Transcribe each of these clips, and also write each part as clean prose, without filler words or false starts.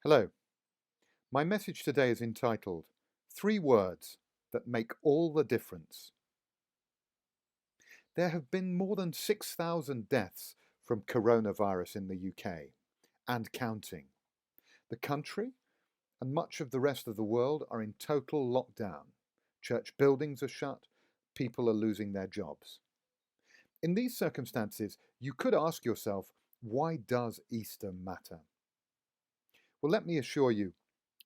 Hello. My message today is entitled Three Words That Make All the Difference. There have been more than 6,000 deaths from coronavirus in the UK and counting. The country and much of the rest of the world are in total lockdown. Church buildings are shut. People are losing their jobs. In these circumstances, you could ask yourself, why does Easter matter? Well, let me assure you,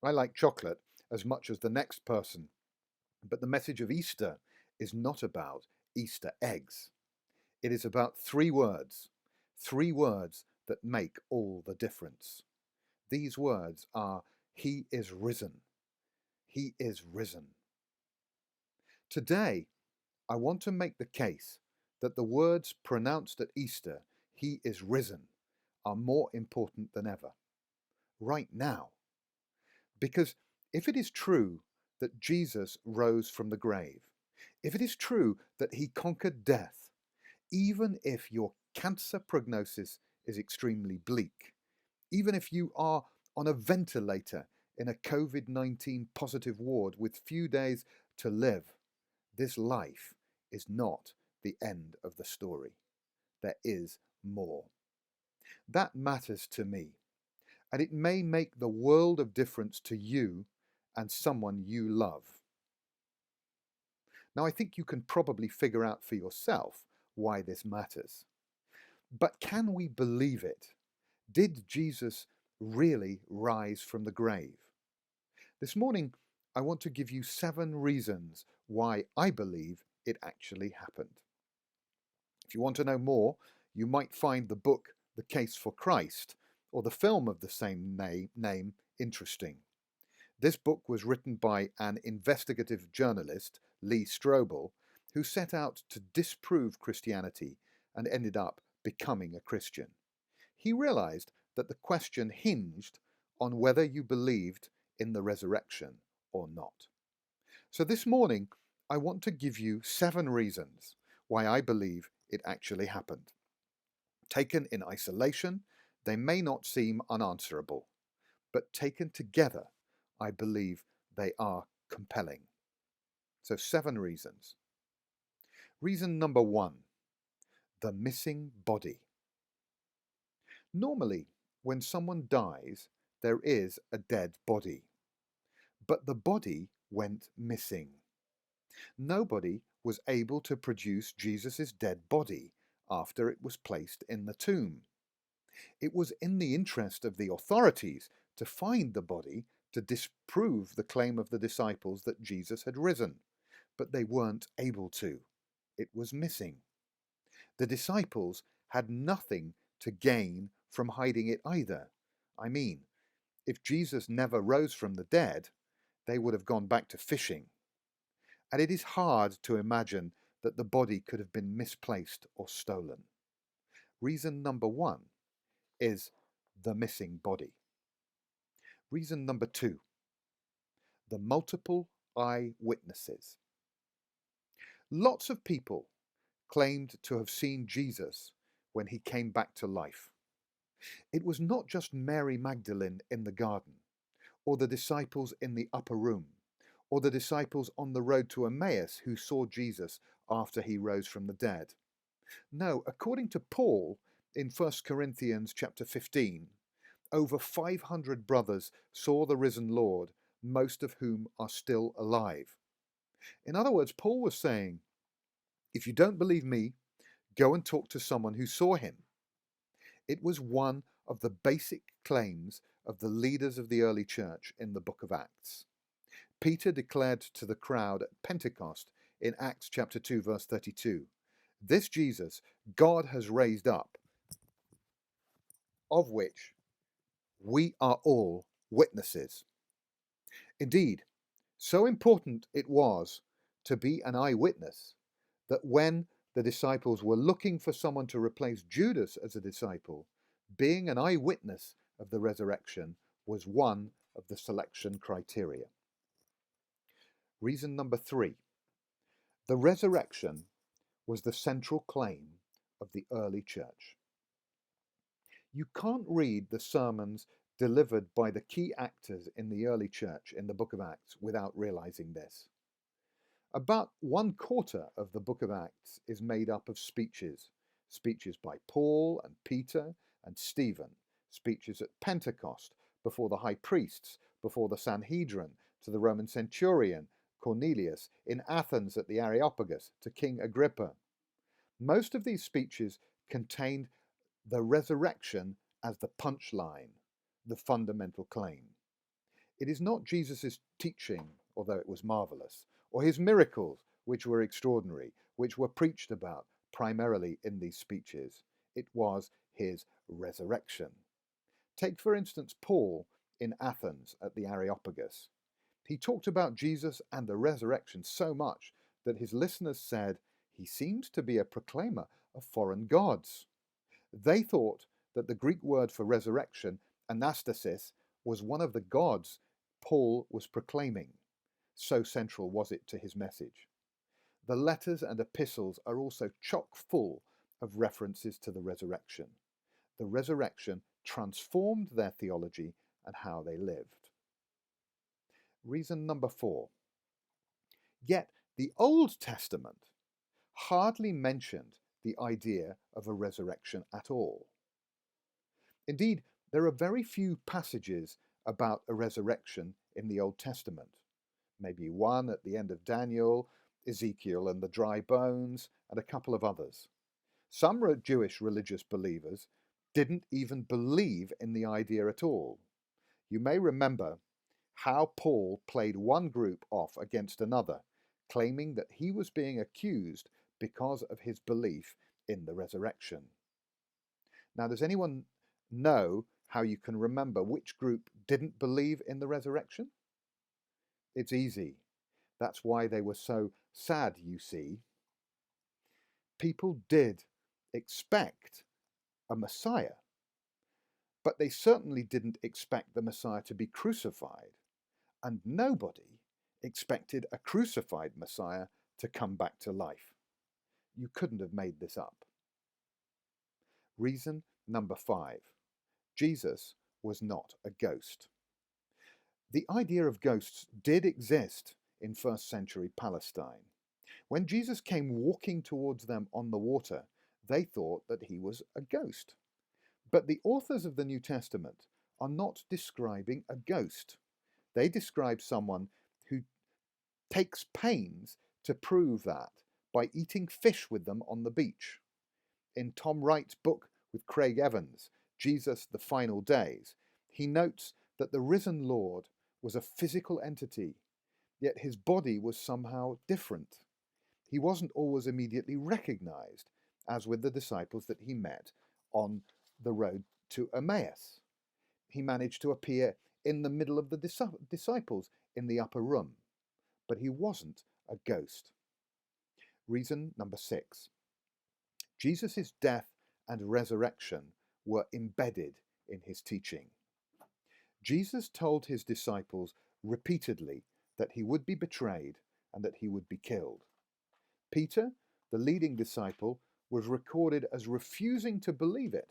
I like chocolate as much as the next person. But the message of Easter is not about Easter eggs. It is about three words that make all the difference. These words are, He is risen. He is risen. Today, I want to make the case that the words pronounced at Easter, He is risen, are more important than ever. Right now. Because if it is true that Jesus rose from the grave, if it is true that he conquered death, even if your cancer prognosis is extremely bleak, even if you are on a ventilator in a COVID-19 positive ward with few days to live, this life is not the end of the story. There is more. That matters to me, and it may make the world of difference to you and someone you love. Now, I think you can probably figure out for yourself why this matters. But can we believe it? Did Jesus really rise from the grave? This morning, I want to give you 7 reasons why I believe it actually happened. If you want to know more, you might find the book The Case for Christ or the film of the same name interesting. This book was written by an investigative journalist, Lee Strobel, who set out to disprove Christianity and ended up becoming a Christian. He realized that the question hinged on whether you believed in the resurrection or not. So this morning, I want to give you 7 reasons why I believe it actually happened. Taken in isolation, they may not seem unanswerable, but taken together, I believe they are compelling. So 7 reasons. Reason number 1, the missing body. Normally, when someone dies, there is a dead body. But the body went missing. Nobody was able to produce Jesus' dead body after it was placed in the tomb. It was in the interest of the authorities to find the body to disprove the claim of the disciples that Jesus had risen, but they weren't able to. It was missing. The disciples had nothing to gain from hiding it either. I mean, if Jesus never rose from the dead, they would have gone back to fishing. And it is hard to imagine that the body could have been misplaced or stolen. Reason number 1 is the missing body. Reason number 2, the multiple eyewitnesses. Lots of people claimed to have seen Jesus when he came back to life. It was not just Mary Magdalene in the garden, or the disciples in the upper room, or the disciples on the road to Emmaus who saw Jesus after he rose from the dead. No, according to Paul in 1 Corinthians chapter 15, over 500 brothers saw the risen Lord, most of whom are still alive. In other words, Paul was saying, if you don't believe me, go and talk to someone who saw him. It was one of the basic claims of the leaders of the early church in the book of Acts. Peter declared to the crowd at Pentecost in Acts chapter 2 verse 32, this Jesus God has raised up, of which we are all witnesses. Indeed, so important it was to be an eyewitness that when the disciples were looking for someone to replace Judas as a disciple, being an eyewitness of the resurrection was one of the selection criteria. Reason number 3, the resurrection was the central claim of the early church. You can't read the sermons delivered by the key actors in the early church in the book of Acts without realizing this. About 1/4 of the book of Acts is made up of speeches. Speeches by Paul and Peter and Stephen. Speeches at Pentecost, before the high priests, before the Sanhedrin, to the Roman centurion, Cornelius, in Athens at the Areopagus, to King Agrippa. Most of these speeches contained the resurrection as the punchline, the fundamental claim. It is not Jesus' teaching, although it was marvelous, or his miracles, which were extraordinary, which were preached about primarily in these speeches. It was his resurrection. Take, for instance, Paul in Athens at the Areopagus. He talked about Jesus and the resurrection so much that his listeners said, he seems to be a proclaimer of foreign gods. They thought that the Greek word for resurrection, anastasis, was one of the gods Paul was proclaiming. So central was it to his message. The letters and epistles are also chock full of references to the resurrection. The resurrection transformed their theology and how they lived. Reason number 4. Yet the Old Testament hardly mentioned the idea of a resurrection at all. Indeed, there are very few passages about a resurrection in the Old Testament. Maybe one at the end of Daniel, Ezekiel and the dry bones, and a couple of others. Some Jewish religious believers didn't even believe in the idea at all. You may remember how Paul played one group off against another, claiming that he was being accused because of his belief in the resurrection. Now, does anyone know how you can remember which group didn't believe in the resurrection? It's easy. That's why they were so sad, you see. People did expect a Messiah, but they certainly didn't expect the Messiah to be crucified, and nobody expected a crucified Messiah to come back to life. You couldn't have made this up. Reason number 5. Jesus was not a ghost. The idea of ghosts did exist in first century Palestine. When Jesus came walking towards them on the water, they thought that he was a ghost. But the authors of the New Testament are not describing a ghost. They describe someone who takes pains to prove that by eating fish with them on the beach. In Tom Wright's book with Craig Evans, Jesus, the Final Days, he notes that the risen Lord was a physical entity, yet his body was somehow different. He wasn't always immediately recognized, as with the disciples that he met on the road to Emmaus. He managed to appear in the middle of the disciples in the upper room, but he wasn't a ghost. Reason number 6. Jesus' death and resurrection were embedded in his teaching. Jesus told his disciples repeatedly that he would be betrayed and that he would be killed. Peter, the leading disciple, was recorded as refusing to believe it.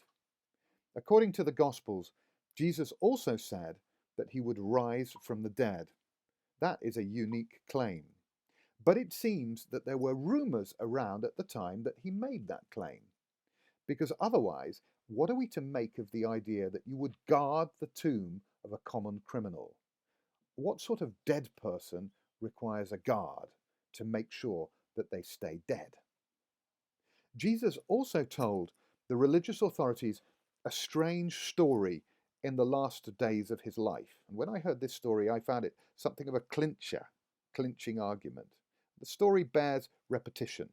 According to the Gospels, Jesus also said that he would rise from the dead. That is a unique claim. But it seems that there were rumors around at the time that he made that claim. Because otherwise, what are we to make of the idea that you would guard the tomb of a common criminal? What sort of dead person requires a guard to make sure that they stay dead? Jesus also told the religious authorities a strange story in the last days of his life. And when I heard this story, I found it something of a clinching argument. The story bears repetition.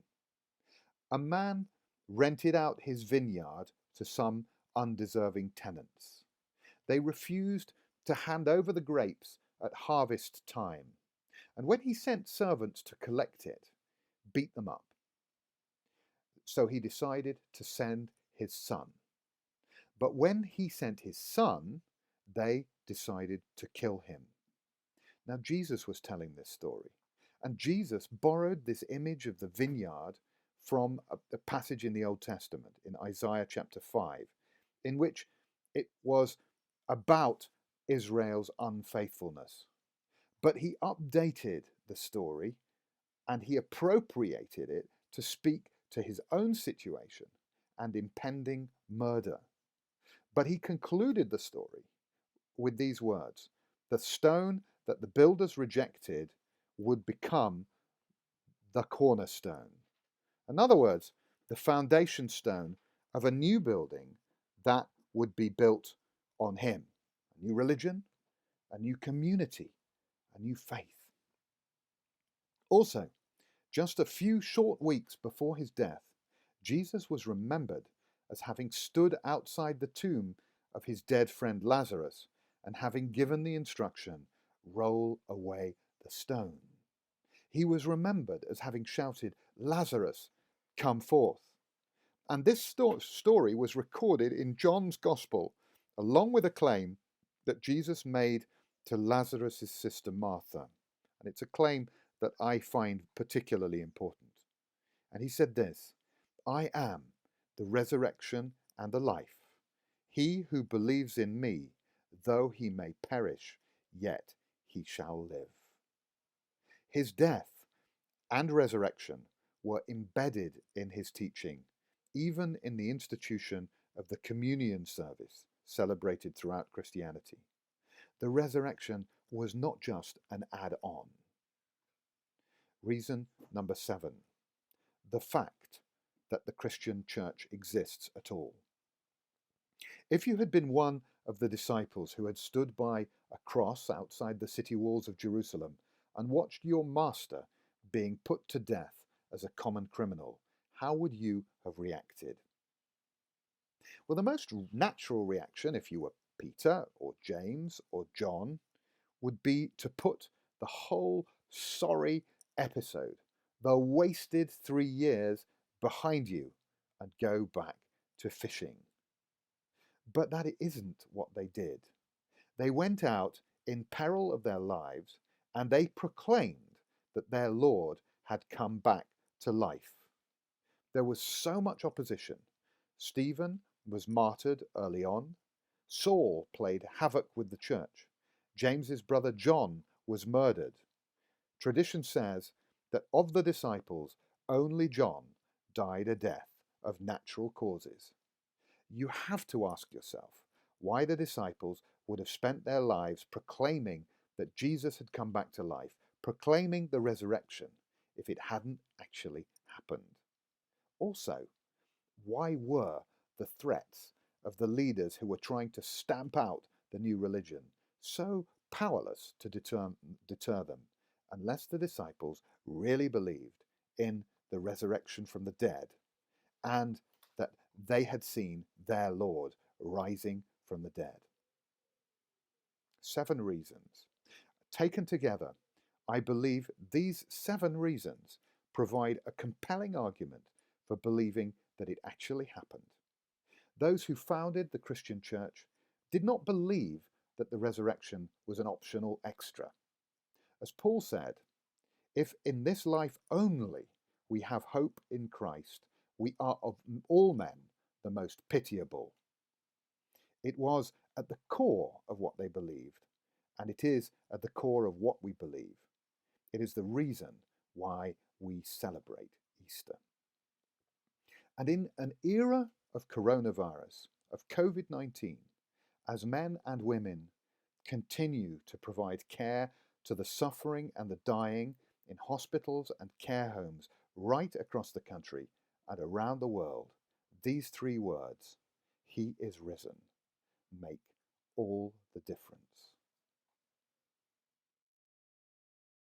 A man rented out his vineyard to some undeserving tenants. They refused to hand over the grapes at harvest time, and when he sent servants to collect it, beat them up. So he decided to send his son. But when he sent his son, they decided to kill him. Now, Jesus was telling this story, and Jesus borrowed this image of the vineyard from a passage in the Old Testament, in Isaiah chapter 5, in which it was about Israel's unfaithfulness. But he updated the story and he appropriated it to speak to his own situation and impending murder. But he concluded the story with these words: the stone that the builders rejected would become the cornerstone. In other words, the foundation stone of a new building that would be built on him. A new religion, a new community, a new faith. Also, just a few short weeks before his death, Jesus was remembered as having stood outside the tomb of his dead friend Lazarus and having given the instruction, "Roll away the stone." He was remembered as having shouted, "Lazarus, come forth." And this story was recorded in John's Gospel, along with a claim that Jesus made to Lazarus' sister Martha. And it's a claim that I find particularly important. And he said this: "I am the resurrection and the life. He who believes in me, though he may perish, yet he shall live." His death and resurrection were embedded in his teaching, even in the institution of the communion service celebrated throughout Christianity. The resurrection was not just an add-on. Reason number 7: the fact that the Christian church exists at all. If you had been one of the disciples who had stood by a cross outside the city walls of Jerusalem and watched your master being put to death as a common criminal, how would you have reacted? Well, the most natural reaction, if you were Peter or James or John, would be to put the whole sorry episode, the wasted 3 years, behind you and go back to fishing. But that isn't what they did. They went out in peril of their lives and they proclaimed that their Lord had come back to life. There was so much opposition. Stephen was martyred early on. Saul played havoc with the church. James's brother John was murdered. Tradition says that of the disciples, only John died a death of natural causes. You have to ask yourself why the disciples would have spent their lives proclaiming that Jesus had come back to life, proclaiming the resurrection, if it hadn't actually happened. Also, why were the threats of the leaders who were trying to stamp out the new religion so powerless to deter them, unless the disciples really believed in the resurrection from the dead and that they had seen their Lord rising from the dead? 7 reasons. Taken together, I believe these 7 reasons provide a compelling argument for believing that it actually happened. Those who founded the Christian church did not believe that the resurrection was an optional extra. As Paul said, "If in this life only we have hope in Christ, we are of all men the most pitiable." It was at the core of what they believed, and it is at the core of what we believe. It is the reason why we celebrate Easter. And in an era of coronavirus, of COVID-19, as men and women continue to provide care to the suffering and the dying in hospitals and care homes right across the country and around the world, these 3 words, "He is risen," make all the difference.